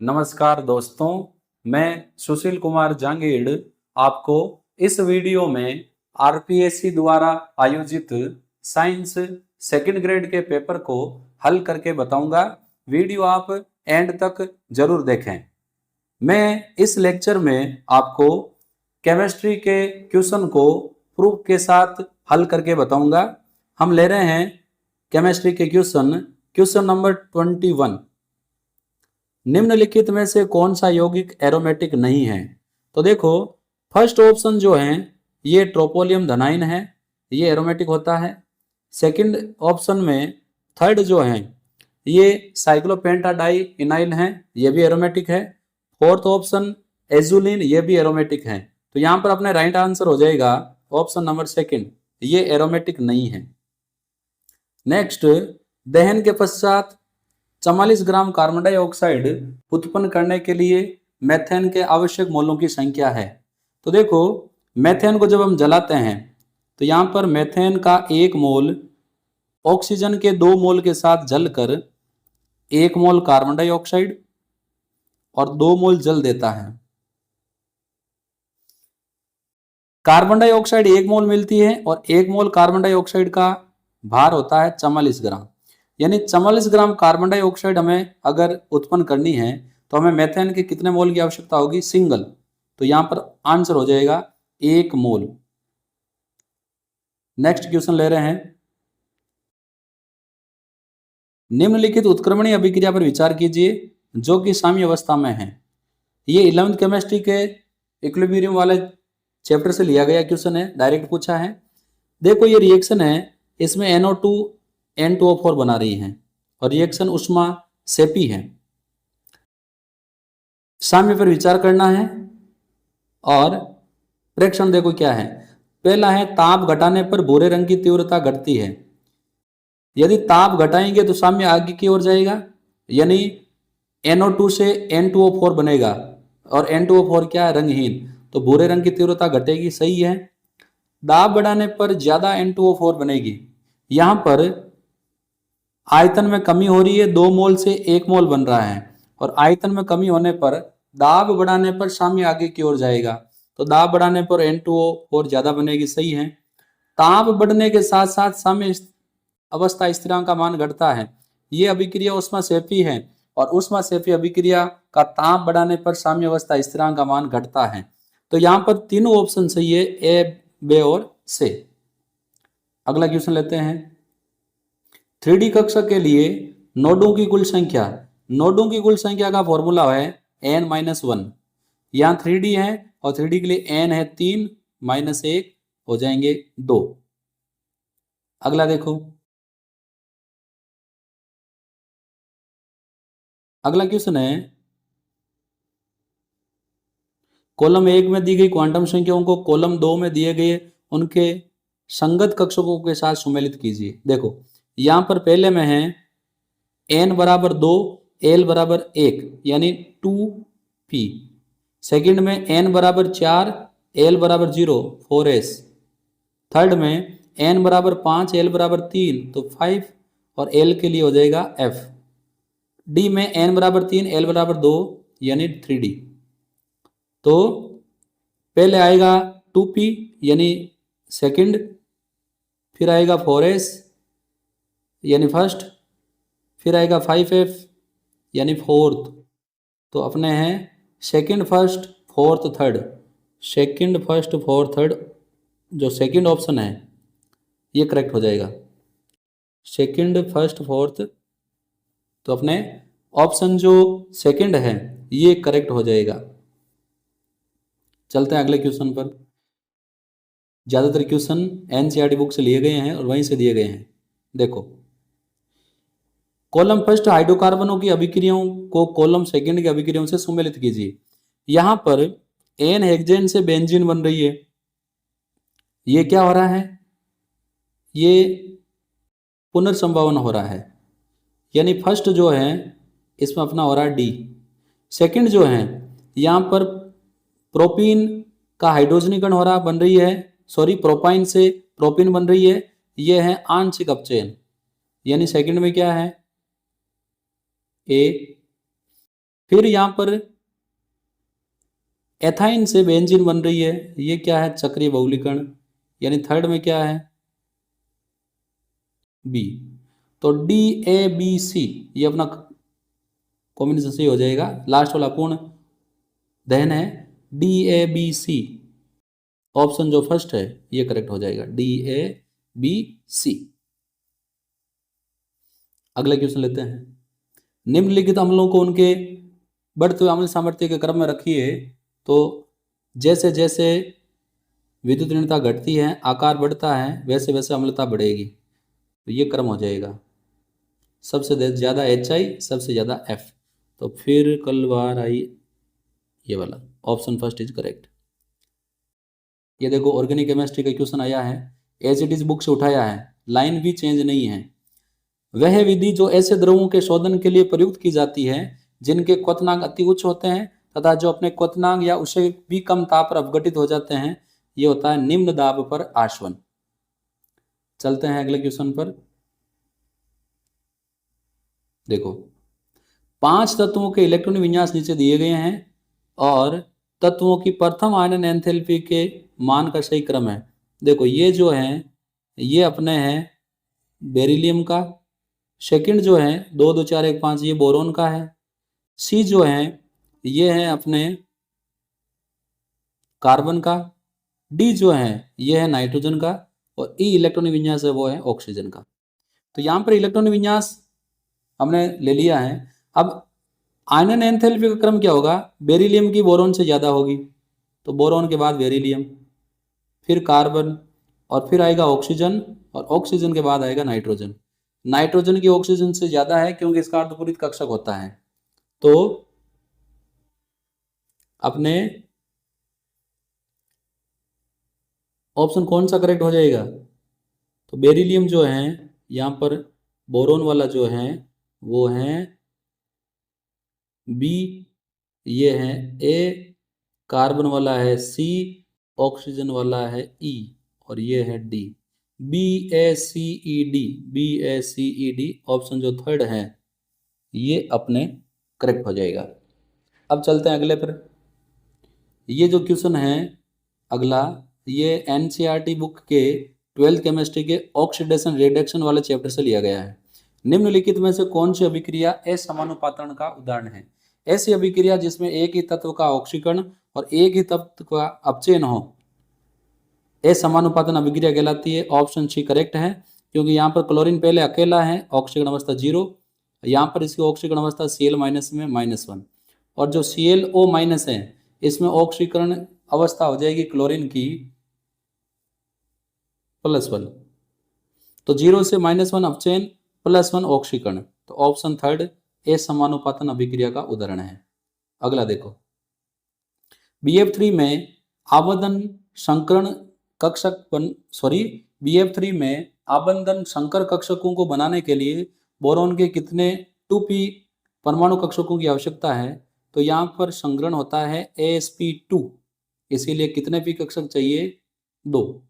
नमस्कार दोस्तों, मैं सुशील कुमार जांगीड़ आपको इस वीडियो में आरपीएससी द्वारा आयोजित साइंस सेकंड ग्रेड के पेपर को हल करके बताऊंगा। वीडियो आप एंड तक जरूर देखें। मैं इस लेक्चर में आपको केमिस्ट्री के क्वेश्चन को प्रूफ के साथ हल करके बताऊंगा। हम ले रहे हैं केमिस्ट्री के क्वेश्चन नंबर 21। निम्नलिखित में से कौन सा यौगिक एरोमेटिक नहीं है? तो देखो, फर्स्ट ऑप्शन जो है ये ट्रोपोलियम धनाइन है, ये एरोमेटिक होता है। सेकंड ऑप्शन में थर्ड जो है ये साइक्लोपेंटाडाई इनाइल है, ये भी एरोमेटिक है। फोर्थ ऑप्शन एजुलिन, ये भी एरोमेटिक है। तो यहां पर अपने राइट आंसर हो जाएगा ऑप्शन नंबर सेकंड, ये एरोमेटिक नहीं है। नेक्स्ट, दहन के पश्चात 44 ग्राम कार्बन डाइऑक्साइड उत्पन्न करने के लिए मेथेन के आवश्यक मोलों की संख्या है। तो देखो, मेथेन को जब हम जलाते हैं तो यहाँ पर मेथेन का 1 मोल ऑक्सीजन के 2 मोल के साथ जलकर 1 मोल कार्बन डाइऑक्साइड और 2 मोल जल देता है। कार्बन डाइऑक्साइड 1 मोल मिलती है और 1 मोल कार्बन डाइऑक्साइड का भार होता है 44 ग्राम। यानी 44 ग्राम कार्बन डाइऑक्साइड हमें अगर उत्पन्न करनी है तो हमें मेथेन के कितने मोल की आवश्यकता होगी? सिंगल। तो यहां पर आंसर हो जाएगा 1 मोल। नेक्स्ट क्वेश्चन ले रहे हैं, निम्नलिखित उत्क्रमणीय अभिक्रिया पर विचार कीजिए जो कि साम्य अवस्था में है। ये 11th केमिस्ट्री के इक्विलिब्रियम वाले चैप्टर से लिया गया क्वेश्चन है, डायरेक्ट पूछा है। देखो, ये रिएक्शन है, इसमें NO2 N2O4 बना रही है और रिएक्शन उष्मा सेपी है। साम्य पर विचार करना है और प्रेक्षण देखो क्या है। पहला है, ताप घटाने पर भूरे रंग की तीव्रता घटती है। यदि ताप घटाएंगे तो साम्य आगे की ओर जाएगा, यानी NO2 से N2O4 बनेगा और N2O4 क्या है? रंगहीन, तो भूरे रंग की तीव्रता घटेगी, सही है। दाब बढ़ाने पर ज्यादा N2O4 बनेगी। यहां पर आयतन में कमी हो रही है, 2 मोल से 1 मोल बन रहा है और आयतन में कमी होने पर दाब बढ़ाने पर साम्य आगे की ओर जाएगा, तो दाब बढ़ाने पर N2O4 ज्यादा बनेगी, सही है। ताप बढ़ने के साथ साथ साम्य अवस्था स्थिरांक का मान घटता है। ये अभिक्रिया ऊष्मासेपी है और ऊष्मासेपी अभिक्रिया का ताप बढ़ाने पर साम्य अवस्था स्थिरांक का मान घटता है। तो यहाँ पर तीनों ऑप्शन सही है, ए, बी और सी। अगला क्वेश्चन लेते हैं, 3D कक्षा के लिए नोडों की कुल संख्या। नोडों की कुल संख्या का फॉर्मूला है n-1। यहाँ 3D है और 3D के लिए n है 3 - 1 हो जाएंगे 2। अगला देखो, अगला क्वेश्चन है, कॉलम 1 में दी गई क्वांटम संख्याओं को कॉलम 2 में दिए गए उनके संगत कक्षकों के साथ सुमेलित कीजिए। देखो, यहां पर पहले में है n बराबर 2, l बराबर 1 यानी 2p। सेकंड में n बराबर 4, l बराबर 0 4s। थर्ड में n बराबर 5, l बराबर 3 तो 5 और l के लिए हो जाएगा f। डी में n बराबर 3, l बराबर 2 यानी 3D। तो पहले आएगा 2p यानी सेकंड, फिर आएगा 4s यानी फर्स्ट, फिर आएगा 5f यानी फोर्थ। तो अपने हैं second first fourth third, second first fourth third, जो सेकंड ऑप्शन है ये करेक्ट हो जाएगा, सेकंड फर्स्ट फोर्थ। तो अपने ऑप्शन जो सेकंड है ये करेक्ट हो जाएगा। चलते हैं अगले क्वेश्चन पर। ज्यादातर क्वेश्चन एनसीईआरटी बुक से लिए गए हैं और वहीं से दिए गए हैं। देखो, कॉलम फर्स्ट हाइड्रोकार्बनों की अभिक्रियाओं को कॉलम सेकंड की अभिक्रियाओं से सुमेलित कीजिए। यहां पर एन हेक्सेन से बेंजीन बन रही है, ये क्या हो रहा है? ये पुनर्संभावन हो रहा है, यानी फर्स्ट जो है इसमें अपना हो रहा है डी। सेकंड जो है यहाँ पर प्रोपीन का हाइड्रोजनीकरण हो रहा बन रही है, सॉरी प्रोपाइन से प्रोपीन बन रही है, ये है आंशिक अपचयन। यानी सेकंड में क्या है? ए। फिर यहाँ पर एथाइन से बेंजीन बन रही है, ये क्या है, चक्रीय बहुलीकरण, यानी थर्ड में क्या है, बी। तो DABC ये अपना कॉम्बिनेशन सही हो जाएगा। लास्ट वाला पूर्ण दहन है DABC, ऑप्शन जो फर्स्ट है ये करेक्ट हो जाएगा, DABC। अगला क्वेश्चन लेते हैं। निम्नलिखित अम्लों को उनके बढ़ते हुए अम्ल सामर्थ्य के क्रम में रखिए, तो जैसे जैसे विद्युत ऋणता घटती है, आकार बढ़ता है, वैसे वैसे अम्लता बढ़ेगी। तो ये क्रम हो जाएगा, सबसे ज़्यादा HI, सबसे ज़्यादा F। तो फिर कल बार आई ये वाला, ऑप्शन फर्स्ट इज करेक्ट। ये देखो ऑर्गेनिक केमिस्ट्री का क्वेश्चन आया है, एज इट इज बुक से उठाया है, लाइन भी चेंज नहीं है। वह विधि जो ऐसे द्रवों के शोधन के लिए प्रयुक्त की जाती है जिनके क्वथनांक अति उच्च होते हैं तथा जो अपने क्वथनांक या उससे भी कम ताप पर अपघटित हो जाते हैं, ये होता है निम्न दाब पर आसवन। चलते हैं अगले क्वेश्चन पर। देखो 5 तत्वों के इलेक्ट्रॉनिक विन्यास नीचे दिए गए हैं और तत्वों की प्रथम आयनन एंथैल्पी के मान का सही क्रम है। देखो ये जो है ये अपने हैं बेरिलियम का, सेकंड जो है 2 2 4 1 5 ये बोरोन का है, सी जो है ये है अपने कार्बन का, डी जो है ये है नाइट्रोजन का, और ई इलेक्ट्रॉनिक विन्यास है वो है ऑक्सीजन का। तो यहाँ पर इलेक्ट्रॉनिक विन्यास हमने ले लिया है। अब आयनन एंथैल्पी का क्रम क्या होगा, बेरिलियम की बोरोन से ज़्यादा होगी, तो बोरोन के बाद बेरिलियम, फिर कार्बन, और फिर आएगा ऑक्सीजन, और ऑक्सीजन के बाद आएगा नाइट्रोजन। नाइट्रोजन की ऑक्सीजन से ज़्यादा है क्योंकि इसका अर्धपूरित कक्षक होता है। तो अपने ऑप्शन कौन सा करेक्ट हो जाएगा, तो बेरिलियम जो है यहाँ पर, बोरोन वाला जो है वो है बी, ये है ए, कार्बन वाला है सी, ऑक्सीजन वाला है ई, और ये है डी। BACED, BACED ऑप्शन जो थर्ड है ये अपने करेक्ट हो जाएगा। अब चलते हैं अगले पर। ये जो क्वेश्चन है अगला, ये NCERT बुक के 12th केमिस्ट्री के ऑक्सीडेशन रिडक्शन वाले चैप्टर से लिया गया है। निम्नलिखित में से कौन सी अभिक्रिया असमानुपातन का उदाहरण है। ऐसी अभिक्रिया जिसमें एक ही तत्व का ऑक्सीकरण और एक ही तत्व का अपचयन हो, असमानुपातन अभिक्रिया कहलाती है। ऑप्शन सी करेक्ट है, क्योंकि यहाँ पर क्लोरीन पहले अकेला है, ऑक्सीकरण अवस्था 0, यहाँ पर इसकी ऑक्सीकरण अवस्था Cl- में -1, और जो ClO- है इसमें ऑक्सीकरण अवस्था हो जाएगी क्लोरीन की +1। तो 0 से -1 अपचयन, +1 ऑक्सीकरण। तो ऑप्शन थर्ड असमानुपातन अभिक्रिया का उदाहरण है। अगला देखो, BF3 में आबंधन संकरण BF3 में आबंधन संकर कक्षकों को बनाने के लिए बोरोन के कितने 2p परमाणु कक्षकों की आवश्यकता है। तो यहाँ पर संकरण होता है AsP2, इसीलिए कितने p कक्षक चाहिए, 2।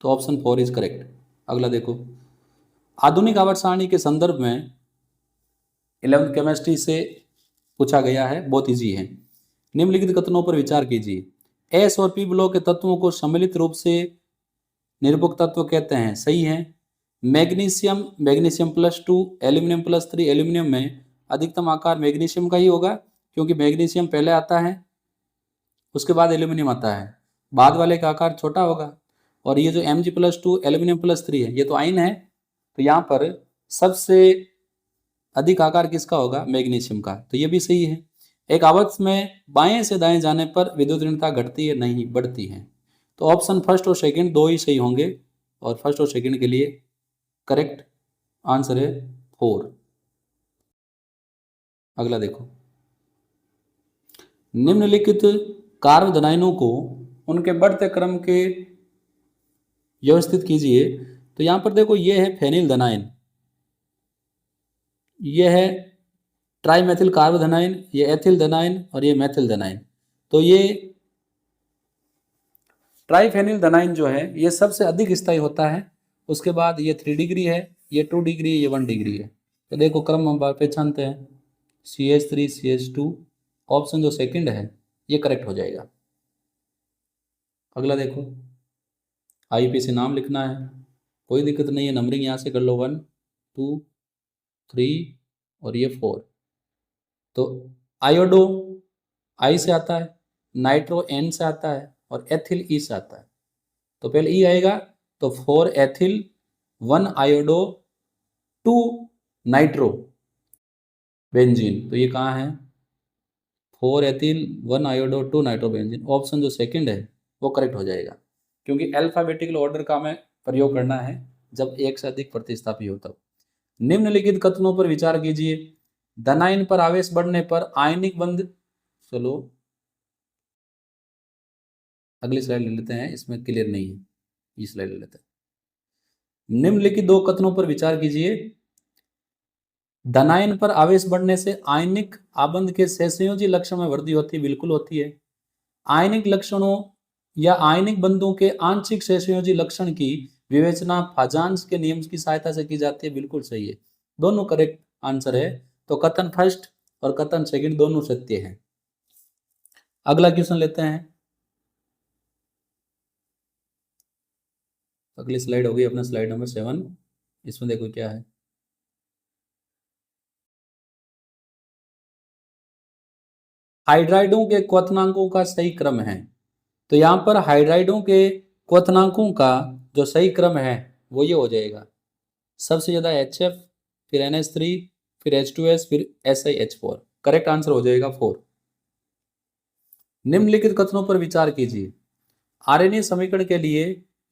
तो ऑप्शन 4 इज करेक्ट। अगला देखो, आधुनिक आवर्त सारणी के संदर्भ में 11th केमिस्ट्री से पूछा गया है, बहुत इजी है। निम्नलिखित कथनों पर विचार कीजिए। S और P ब्लॉक के तत्वों को सम्मिलित रूप से निरपेक्ष तत्व कहते हैं, सही है। मैग्नीशियम +2, एल्यूमिनियम +3, एल्यूमिनियम में अधिकतम आकार मैग्नीशियम का ही होगा, क्योंकि मैग्नीशियम पहले आता है, उसके बाद एल्यूमिनियम आता है, बाद वाले का आकार छोटा होगा। और ये जो Mg+2 एल्यूमिनियम +3 है, ये तो आयन है, तो यहाँ पर सबसे अधिक आकार किसका होगा, मैग्नीशियम का। तो ये भी सही है। एक आवर्त में बाएं से दाएं जाने पर विद्युत ऋणता घटती है, नहीं बढ़ती है। तो ऑप्शन फर्स्ट और सेकंड दो ही सही होंगे, और फर्स्ट और सेकंड के लिए करेक्ट आंसर है 4। अगला देखो, निम्नलिखित कार्बोधनाइनों को उनके बढ़ते क्रम के व्यवस्थित कीजिए। तो यहां पर देखो, ये है फेनिलधनाइन, ये है ट्राईमेथिल कार्बोधनाइन, ये एथिलधनाइन, और ये मेथिलधनाइन। तो ये ट्राईफेनिलधनाइन जो है ये सबसे अधिक स्थायी होता है, उसके बाद ये 3 डिग्री है, ये 2 डिग्री है, ये 1 डिग्री है। तो देखो क्रम हम पहचानते हैं, CH3CH2, ऑप्शन जो सेकंड है ये करेक्ट हो जाएगा। अगला देखो, आईपी से नाम लिखना है, कोई दिक्कत नहीं है, नंबरिंग यहाँ से कर लो 1 2 3 और ये 4। तो आयोडो आई से आता है, नाइट्रो एन से आता है और एथिल ई से आता है। तो पहले ई आएगा, तो 4 एथिल 1 आयोडो 2 नाइट्रो बेंजीन। तो ये कहाँ है, 4 ethyl 1 iodo 2 nitro benzene, option जो सेकंड है वो करेक्ट हो जाएगा, क्योंकि अल्फाबेटिकल ऑर्डर का हमें प्रयोग करना है जब एक से अधिक प्रतिस्थापी हो तब। निम्नलिखित कथनों पर विचार कीजिए। धनायन पर आवेश बढ़ने पर आयनिक बंध, चलो अगली स्लाइड ले लेते हैं, इसमें क्लियर नहीं है, ये स्लाइड ले लेते हैं। निम्नलिखित दो कथनों पर विचार कीजिए। धनायन पर आवेश बढ़ने से आयनिक आबंध के सहसंयोजी लक्षण में वृद्धि होती है, बिल्कुल होती है। आयनिक लक्षणों या आयनिक बंधों के आंशिक सहसंयोजी लक्षण की विवेचना फाजान्स के नियम की सहायता से की जाती है, बिल्कुल सही है, दोनों करेक्ट आंसर है। तो कथन फर्स्ट और कथन सेकंड दोनों सत्य है। अगला क्वेश्चन लेते हैं, अगली स्लाइड होगी अपना स्लाइड नंबर 7। इसमें देखो क्या है, हाइड्राइडों के क्वथनांकों का सही क्रम है। तो यहाँ पर हाइड्राइडों के क्वथनांकों का जो सही क्रम है वो ये हो जाएगा, सबसे ज्यादा HF, फिर NH3, फिर H2S, फिर SiH4। करेक्ट आंसर हो जाएगा 4। निम्नलिखित कथनों पर विचार कीजिए। आरएनए समीकरण के लिए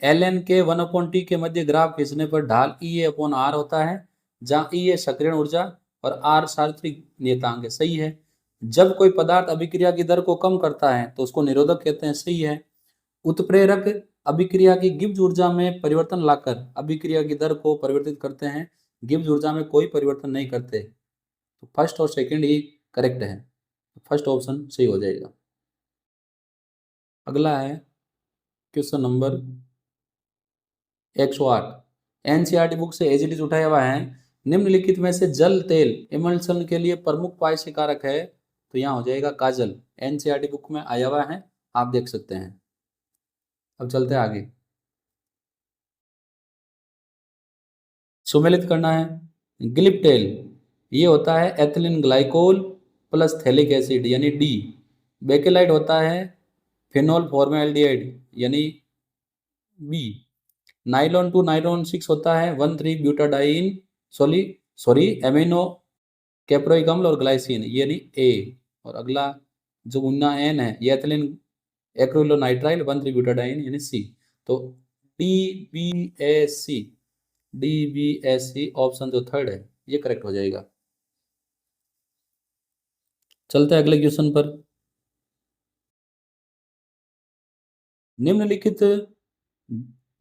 ln के 1/t के मध्य ग्राफ खींचने पर ढाल EA/r होता है, जहां E सक्रियण ऊर्जा और R सार्वत्रिक नियतांक है, सही है। जब कोई पदार्थ अभिक्रिया की दर को कम करता है तो उसको निरोधक कहते हैं, सही है। उत्प्रेरक अभिक्रिया की गिब्स ऊर्जा में परिवर्तन लाकर अभिक्रिया की दर को परिवर्तित करते हैं, गिब्स ऊर्जा में कोई परिवर्तन नहीं करते। तो फर्स्ट और सेकंड ही करेक्ट है, फर्स्ट ऑप्शन सही हो जाएगा। अगला है क्वेश्चन नंबर 108। एनसीईआरटी बुक से एज इट इज उठाया हुआ है। निम्नलिखित में से जल तेल इमल्सन के लिए प्रमुख पायस्य कारक है, तो यहाँ हो जाएगा काजल। एनसीईआरटी बुक में आया हुआ है, आप देख सकते हैं। अब चलते हैं आगे, सुमेलित करना है। ग्लिप्टेल ये होता है ethylene glycol plus phthalic acid यानी डी। बेकेलाइट होता है फिनोल फॉर्मेल्डिहाइड यानी बी। नाइलॉन 2 नाइलॉन 6 होता है 1,3 ब्यूटाडाइन सॉरी एमिनो कैप्रोइक अम्ल और ग्लाइसिन यानी ए। और अगला जो उन्ना एन है ये एथिलीन एक्रिलोनाइट्राइल 1,3 ब्यूटाडाइन यानी सी। तो DBSC ऑप्शन जो थर्ड है ये करेक्ट हो जाएगा। चलते हैं अगले क्वेश्चन पर। निम्नलिखित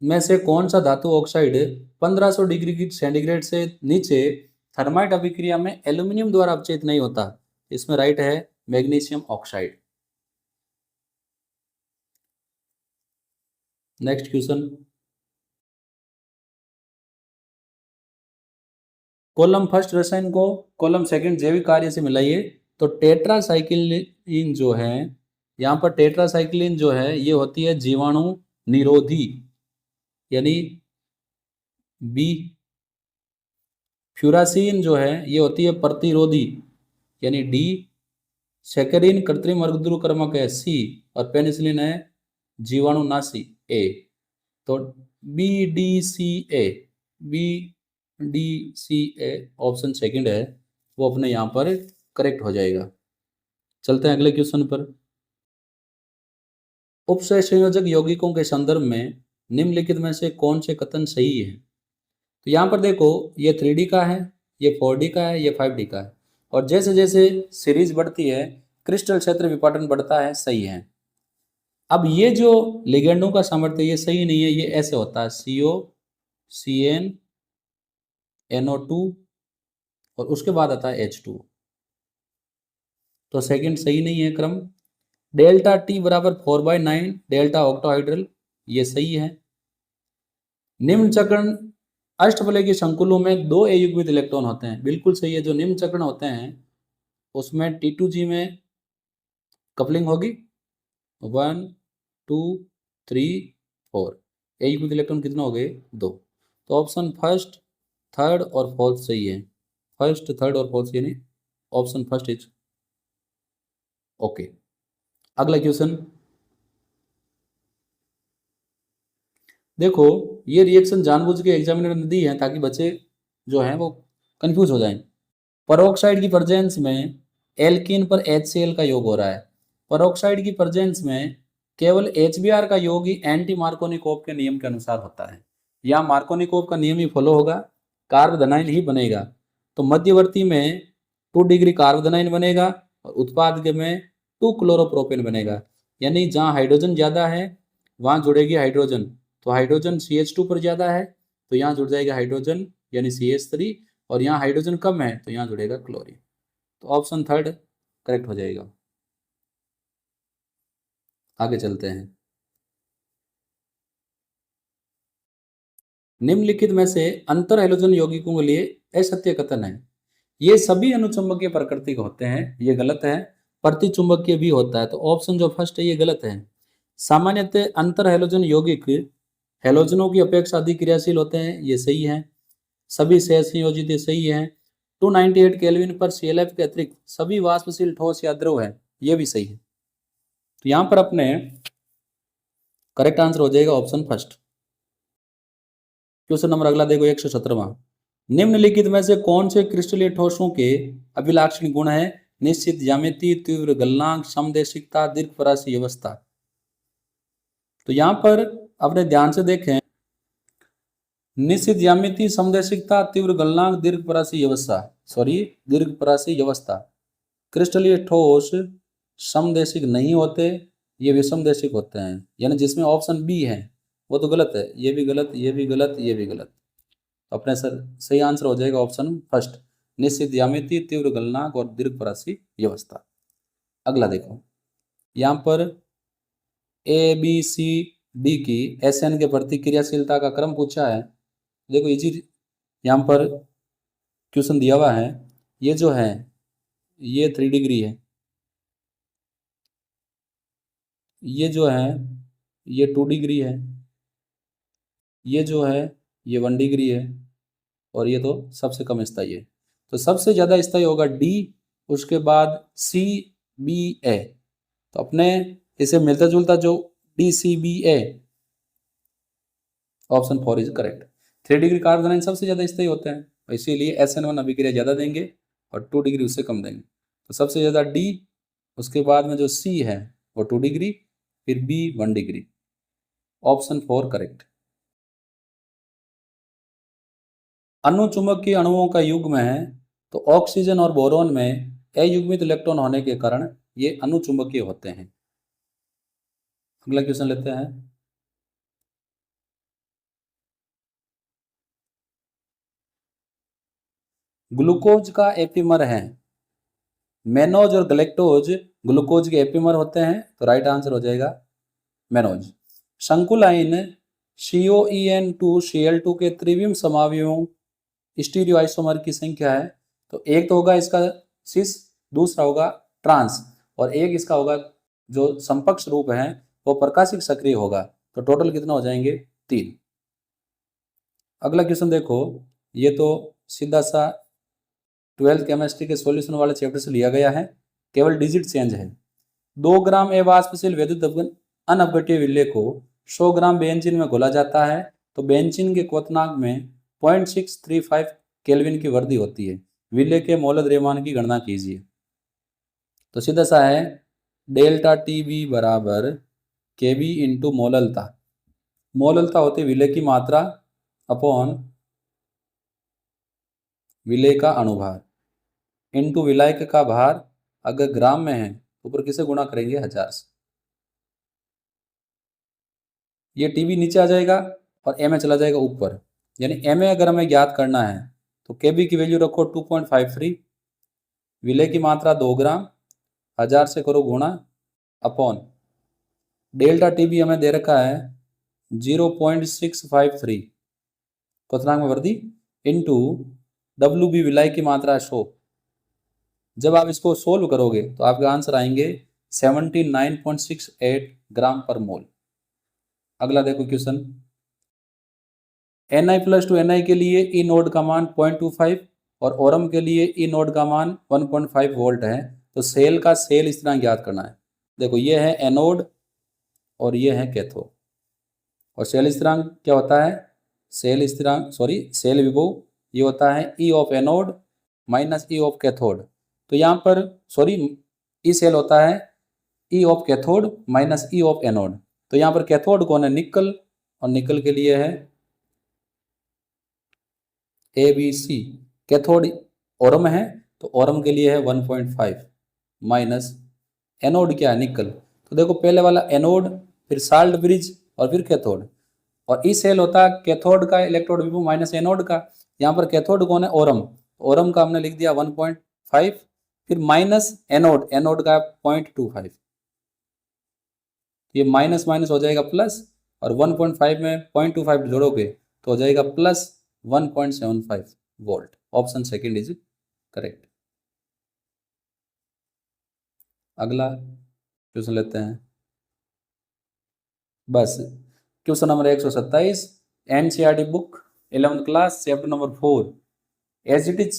में से कौन सा धातु ऑक्साइड 1500 डिग्री सेंटीग्रेड से नीचे थर्माइट अभिक्रिया में एल्यूमिनियम द्वारा अपचयित नहीं होता? इसमें राइट है magnesium oxide. Next question, column first रसायन को कॉलम सेकंड जैविक कार्य से मिलाइए। तो टेट्रासाइक्लिन जो है, यहाँ पर टेट्रासाइक्लिन जो है ये होती है जीवाणु निरोधी यानी बी। फ्यूरासीन जो है ये होती है प्रतिरोधी यानी डी। सेकेरिन कृत्रिम अर्धध्रुवक्रमक है सी। और पेनिसिलिन है जीवाणुनाशी ए। तो B D C A option second है वो अपने यहाँ पर करेक्ट हो जाएगा। चलते हैं अगले क्वेश्चन पर। उपसय संयोजक यौगिकों के संदर्भ में निम्नलिखित में से कौन से कथन सही है? तो यहाँ पर देखो ये 3D का है, ये 4D का है, ये 5D का है। और जैसे जैसे सीरीज बढ़ती है क्रिस्टल क्षेत्र विपाटन बढ़ता है, सही है। अब ये जो लिगेंडों का सामर्थ्य ये सही नहीं है, ये ऐसे होता है CO CN NO2 और उसके बाद आता है H2। तो सेकंड सही नहीं है क्रम। डेल्टा T बराबर 4/9 डेल्टा ऑक्टोहाइड्रल, ये सही है। निम्न चक्रण अष्टफलकीय संकुलों में 2 युग्मित इलेक्ट्रॉन होते हैं, बिल्कुल सही है। जो निम्न चक्रण होते हैं उसमें T2G में कपलिंग होगी 1 2 3 4, एक युग्मित इलेक्ट्रॉन कितना हो गए 2। तो ऑप्शन फर्स्ट, थर्ड और फोर्थ सही है। फर्स्ट, थर्ड और फोर्थ यानी ऑप्शन फर्स्ट इज ओके। अगला क्वेश्चन देखो, ये रिएक्शन जानबूझ के एग्जामिनर ने दी है ताकि बच्चे जो हैं वो कंफ्यूज हो जाएं। परोक्साइड की प्रेजेंस में एल्कीन पर HCl का योग हो रहा है। परोक्साइड की प्रेजेंस में केवल HBr का योग ही एंटी मार्कोनिकोव के नियम के अनुसार होता है। यहाँ मार्कोनिकोव का नियम ही फॉलो होगा, कार्बोनाइन ही बनेगा। तो मध्यवर्ती में 2 डिग्री कार्बोनाइन बनेगा और उत्पाद में 2 क्लोरोप्रोपेन बनेगा। यानी जहाँ हाइड्रोजन ज्यादा है वहां जुड़ेगी हाइड्रोजन, तो हाइड्रोजन CH2 पर ज्यादा है तो यहाँ जुड़ जाएगा हाइड्रोजन यानी CH3, और यहाँ हाइड्रोजन कम है तो यहाँ जुड़ेगा क्लोरीन। तो ऑप्शन थर्ड करेक्ट हो जाएगा। आगे चलते हैं। निम्नलिखित में से अंतर हैलोजन यौगिकों के लिए असत्य कथन है। ये सभी अनुचुंबकीय प्रकृति के होते हैं, ये गलत है। प्रतिचुंबकीय भी होता है, तो ऑप्शन जो फर्स्ट है ये गलत है। सामान्यतः अंतर हैलोजन यौगिक हैलोजनों की अपेक्षा अधिक क्रियाशील होते हैं, ये सही है। सभी सहसंयोजित सही है। 298 केल्विन पर CLF के अतिरिक्त सभी वाष्पशील ठोस या द्रव है, ये भी सही है। तो यहां पर अपने करेक्ट आंसर हो जाएगा ऑप्शन फर्स्ट। क्वेश्चन नंबर अगला देखो 117वां। निम्नलिखित में से कौन से क्रिस्टलीय ठोसों के अभिलाक्षणिक गुण है? निश्चित ज्यामिति, तीव्र गलनांक, समदेशिकता, दीर्घपरासी अवस्था। तो यहां पर अपने ध्यान से देखें, निश्चित ज्यामिति, समदेशिकता, तीव्र गलनांक, दीर्घपरासी अवस्था, दीर्घपरासी अवस्था। क्रिस्टलीय ठोस समदेशिक नहीं होते, ये विषमदेशिक होते हैं। यानी जिसमें ऑप्शन बी है वो तो गलत है, ये भी गलत, ये भी गलत, ये भी गलत। तो अपने सर सही आंसर हो जाएगा ऑप्शन फर्स्ट, निश्चित ज्यामिति, तीव्र गलनांक और दीर्घपरासी अवस्था। अगला देखो, यहाँ पर ABCD की SN के प्रति क्रियाशीलता का क्रम पूछा है। देखो इजी यहाँ पर क्वेश्चन दिया हुआ है। ये जो है ये 3 डिग्री है, ये जो है ये 2 डिग्री है, ये जो है ये 1 डिग्री है, और ये तो सबसे कम स्थायी है। तो सबसे ज्यादा स्थायी होगा D, उसके बाद CBA। तो अपने इसे मिलता जुलता जो DCBA, option 4 is correct. 3 degree carbanion सबसे ज्यादा स्थायी होते हैं, इसीलिए SN1 अभिक्रिया ज्यादा देंगे और 2 डिग्री उससे कम देंगे। तो सबसे ज्यादा D, उसके बाद में जो C है वो 2 डिग्री, फिर B 1 डिग्री। Option 4 correct. अनुचुंबकीय अणुओं का युग्म है, तो ऑक्सीजन और बोरोन में अयुग्मित इलेक्ट्रॉन होने के कारण ये अनुचुंबकीय होते हैं। अगला क्वेश्चन लेते हैं। ग्लूकोज का एपीमर है। मेनोज और ग्लेक्टोज ग्लूकोज के एपीमर होते हैं, तो राइट आंसर हो जाएगा मेनोज। संकुलाइन COEN2Cl2 के त्रिविम समावयवों स्टीरियो आइसोमर की संख्या है, तो एक तो होगा इसका सिस, दूसरा होगा ट्रांस, और एक इसका होगा जो समकक्ष रूप है वो प्रकाशिक सक्रिय होगा। तो टोटल कितना हो जाएंगे 3। अगला क्वेश्चन देखो, ये तो सीधा सा 12th केमिस्ट्री के सॉल्यूशन वाले चैप्टर से लिया गया है, केवल डिजिट चेंज है। 2 ग्राम अवाष्पशील वैद्युत अनअपघट्य विलेय को 100 ग्राम बेंजीन में घोला जाता है, तो बेंजीन के क्वथनांक में 0.635 केल्विन की वृद्धि होती है। विलेय के मोल द्रव्यमान की गणना कीजिए। तो सीधा सा है डेल्टा TB बराबर KB इंटू मोललता। मोललता होती है विलेय की मात्रा अपॉन विलेय का अणुभार इंटू विलायक का भार, अगर ग्राम में है ऊपर किसे गुणा करेंगे 1000 से। ये TB नीचे आ जाएगा और MA चला जाएगा ऊपर, यानी MA अगर हमें ज्ञात करना है तो KB की वैल्यू रखो 2.53, विलेय की मात्रा 2 ग्राम, 1000 से करो गुणा, अपॉन डेल्टा TB हमें दे रखा है 0.653 क्वथनांक में वृद्धि, इंटू WB विलायक की मात्रा 100, जब आप इसको सोल्व करोगे तो आपके आंसर आएंगे 79.68 ग्राम पर मोल। अगला देखो क्वेश्चन, Na+2 Na के लिए ई नोड का मान 0.25 और ओरम के लिए ई नोड का मान 1.5 वोल्ट है, तो सेल का सेल स्थिरांक ज्ञात करना है। देखो ये है एनोड और ये है कैथोड, और सेल स्थिरांक क्या होता है, सेल स्थिरांक सेल विभव ये होता है ई of anode minus E of cathode. तो यहाँ पर ई सेल होता है ई of cathode minus E of anode. तो यहाँ पर कैथोड कौन है, निकल, और निकल के लिए है ABC। कैथोड ओरम है तो ओरम के लिए है 1.5 माइनस एनोड क्या है, निकल। तो देखो पहले वाला एनोड, फिर साल्ट ब्रिज और फिर कैथोड, और ई सेल होता है कैथोड का इलेक्ट्रोड विभव माइनस एनोड का। यहाँ पर कैथोड कौन है, ओरम, ओरम का हमने लिख दिया 1.5, फिर माइनस एनोड, एनोड का 0.25, ये माइनस माइनस हो जाएगा प्लस, और 1.5 में 0.25 जोड़ोगे तो हो जाएगा plus 1.75 volt. Option second is correct. अगला क्वेश्चन लेते हैं, बस question number 127, NCERT book 11th class chapter number 4 as it is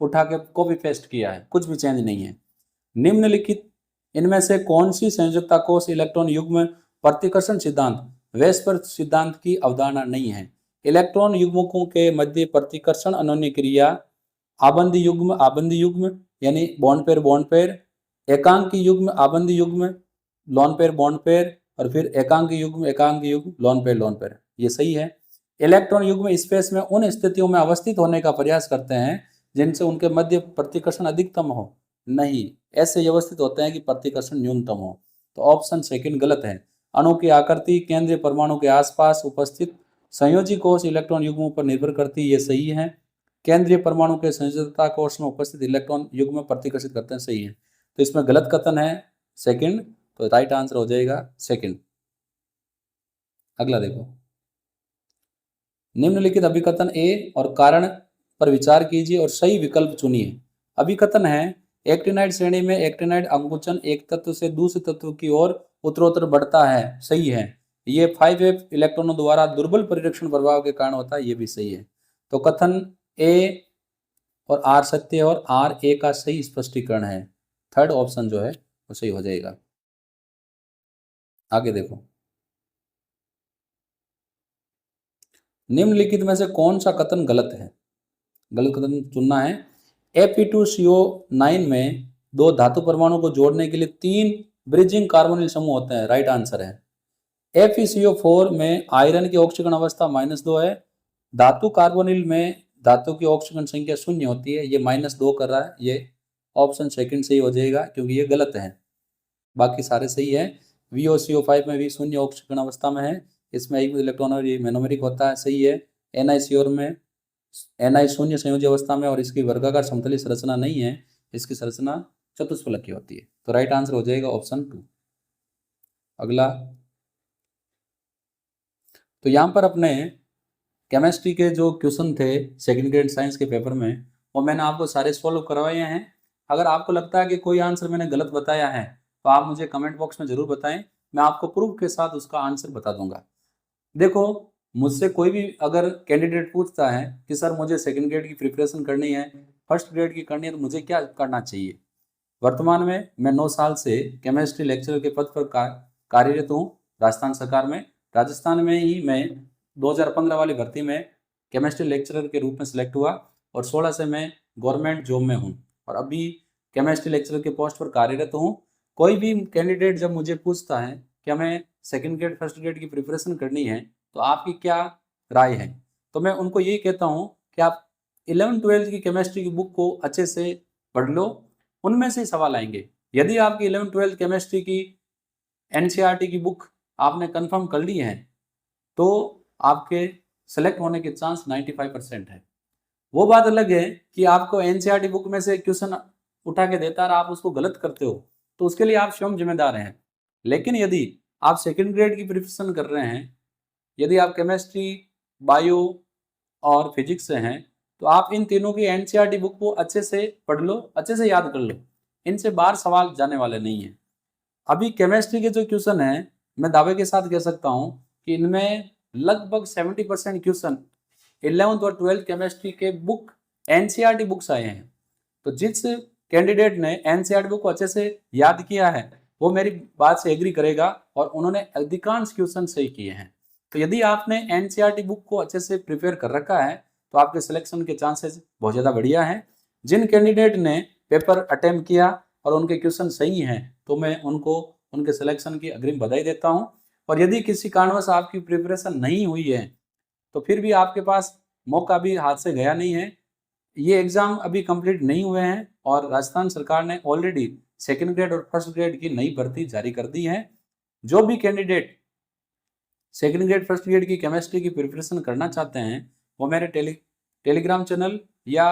उठा के कॉपी पेस्ट किया है, कुछ भी चेंज नहीं है। निम्नलिखित इनमें से कौन सी संयोजकता कोष इलेक्ट्रॉन युग्म प्रतिकर्षण सिद्धांत वेस्पर सिद्धांत की अवधारणा नहीं है। इलेक्ट्रॉन युग्मकों के मध्य प्रतिकर्षण अनोन्य क्रिया आबंधी युग्म यानी बॉन्ड पेयर, एकांकी युग्म आबंधी युग्म लॉन पेयर, और फिर एकांकी युग्म लॉन पेयर, ये सही है। इलेक्ट्रॉन युग्म स्पेस में उन स्थितियों में अवस्थित होने का प्रयास करते हैं जिनसे उनके मध्य प्रतिकर्षण अधिकतम हो, नहीं ऐसे व्यवस्थित होते हैं कि प्रतिकर्षण न्यूनतम हो। तो ऑप्शन सेकंड गलत है। अणु की आकृति केंद्रीय परमाणु के आसपास उपस्थित संयोजी कोष इलेक्ट्रॉन युग्मों पर निर्भर करती है, ये सही है। केंद्रीय परमाणु के संयोजकता कोष में उपस्थित इलेक्ट्रॉन युग्म प्रतिकर्षित करते हैं, सही है। तो इसमें गलत कथन है सेकंड, तो राइट आंसर हो जाएगा सेकंड। अगला देखो, निम्नलिखित अभिकथन ए और कारण पर विचार कीजिए और सही विकल्प चुनिए। अभिकथन है एक्टिनाइड श्रेणी में एक्टिनाइड अंकुचन एक तत्व से दूसरे तत्व की ओर उत्तरोत्तर बढ़ता है, सही है। ये 5f इलेक्ट्रॉनों द्वारा दुर्बल परिरक्षण प्रभाव के कारण होता है, ये भी सही है। तो कथन ए और आर सत्य है और आर ए का सही स्पष्टीकरण है। थर्ड ऑप्शन जो है वो सही हो जाएगा। आगे देखो, निम्नलिखित में से कौन सा कथन गलत है, गलत कथन चुनना है। Fe2CO9 में दो धातु परमाणु को जोड़ने के लिए 3 ब्रिजिंग कार्बोनिल समूह होते हैं, राइट आंसर है। FeCO4 में आयरन की ऑक्सीकरण अवस्था -2 है। धातु कार्बोनिल में धातु की ऑक्सीकरण संख्या 0 होती है, ये -2 कर रहा है, ये ऑप्शन सेकंड सही हो जाएगा क्योंकि ये गलत है, बाकी सारे सही है। VOCO5 में भी 0 ऑक्सीकरण अवस्था में है, इसमें एक इलेक्ट्रॉन और ये मोनोमेरिक होता है, सही है। NiCO में Ni 0 संयोजी अवस्था में और इसकी वर्गाकार समतलीय संरचना नहीं है, इसकी संरचना चतुष्फलक की होती है। तो राइट आंसर हो जाएगा ऑप्शन 2। अगला, तो यहाँ पर अपने केमिस्ट्री के जो क्वेश्चन थे सेकंड ग्रेड साइंस के पेपर में, वो मैंने आपको सारे सॉल्व करवाए हैं। अगर आपको लगता है कि कोई आंसर मैंने गलत बताया है तो आप मुझे कमेंट बॉक्स में जरूर बताएं, मैं आपको प्रूफ के साथ उसका आंसर बता दूंगा। देखो, मुझसे कोई भी अगर कैंडिडेट पूछता है कि सर मुझे सेकंड ग्रेड की प्रिपरेशन करनी है, फर्स्ट ग्रेड की करनी है, तो मुझे क्या करना चाहिए। वर्तमान में मैं 9 साल से केमिस्ट्री लेक्चरर के पद पर कार्यरत हूँ राजस्थान सरकार में। राजस्थान में ही मैं 2015 वाली भर्ती में केमिस्ट्री लेक्चरर के रूप में सिलेक्ट हुआ और 16 से मैं गवर्नमेंट जॉब में हूँ और अभी केमिस्ट्री लेक्चरर के पोस्ट पर कार्यरत हूँ। कोई भी कैंडिडेट जब मुझे पूछता है कि हमें सेकंड ग्रेड फर्स्ट ग्रेड की प्रिपरेशन करनी है तो आपकी क्या राय है, तो मैं उनको यही कहता हूँ कि आप 11th-12th की केमिस्ट्री की बुक को अच्छे से पढ़ लो, उनमें से सवाल आएंगे। यदि आपकी 11th-12th केमिस्ट्री की एनसीईआरटी की बुक आपने कंफर्म कर ली है तो आपके सेलेक्ट होने के चांस 95% है। वो बात अलग है कि आपको एनसीईआरटी बुक में से क्वेश्चन उठा के देता है और आप उसको गलत करते हो, तो उसके लिए आप स्वयं जिम्मेदार हैं। लेकिन यदि आप सेकंड ग्रेड की प्रिपरेशन कर रहे हैं, यदि आप केमिस्ट्री, बायो और फिजिक्स से हैं, तो आप इन तीनों की एनसीईआरटी बुक को अच्छे से पढ़ लो, अच्छे से याद कर लो, इनसे बाहर सवाल जाने वाले नहीं है। अभी केमिस्ट्री के जो क्वेश्चन है, मैं दावे के साथ कह सकता हूं कि इनमें लगभग 70% क्वेश्चन 11th और 12th केमिस्ट्री के बुक एनसीईआरटी बुक्स आए हैं। तो जिस कैंडिडेट ने एनसीईआरटी बुक को अच्छे से याद किया है वो मेरी बात से एग्री करेगा और उन्होंने अधिकांश क्वेश्चन सही किए हैं। तो यदि आपने एनसीईआरटी बुक को अच्छे से प्रिपेयर कर रखा है तो आपके सिलेक्शन के चांसेस बहुत ज़्यादा बढ़िया हैं। जिन कैंडिडेट ने पेपर अटेम्प्ट किया और उनके क्वेश्चन सही हैं तो मैं उनको उनके सिलेक्शन की अग्रिम बधाई देता हूं। और यदि किसी कारणवश आपकी प्रिपरेशन नहीं हुई है तो फिर भी आपके पास मौका भी हाथ से गया नहीं है। ये एग्ज़ाम अभी कंप्लीट नहीं हुए हैं और राजस्थान सरकार ने ऑलरेडी सेकंड ग्रेड और फर्स्ट ग्रेड की नई भर्ती जारी कर दी है। जो भी candidate second grade first grade की केमिस्ट्री की प्रिपरेशन करना चाहते हैं वो मेरे टेलीग्राम चैनल या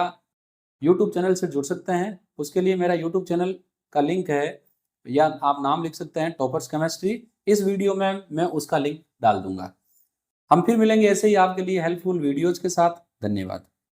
यूट्यूब चैनल से जुड़ सकते हैं। उसके लिए मेरा यूट्यूब चैनल का लिंक है या आप नाम लिख सकते हैं टॉपर्स केमिस्ट्री। इस वीडियो में मैं उसका लिंक डाल दूंगा। हम फिर मिलेंगे ऐसे ही आपके लिए हेल्पफुल वीडियोज के साथ। धन्यवाद।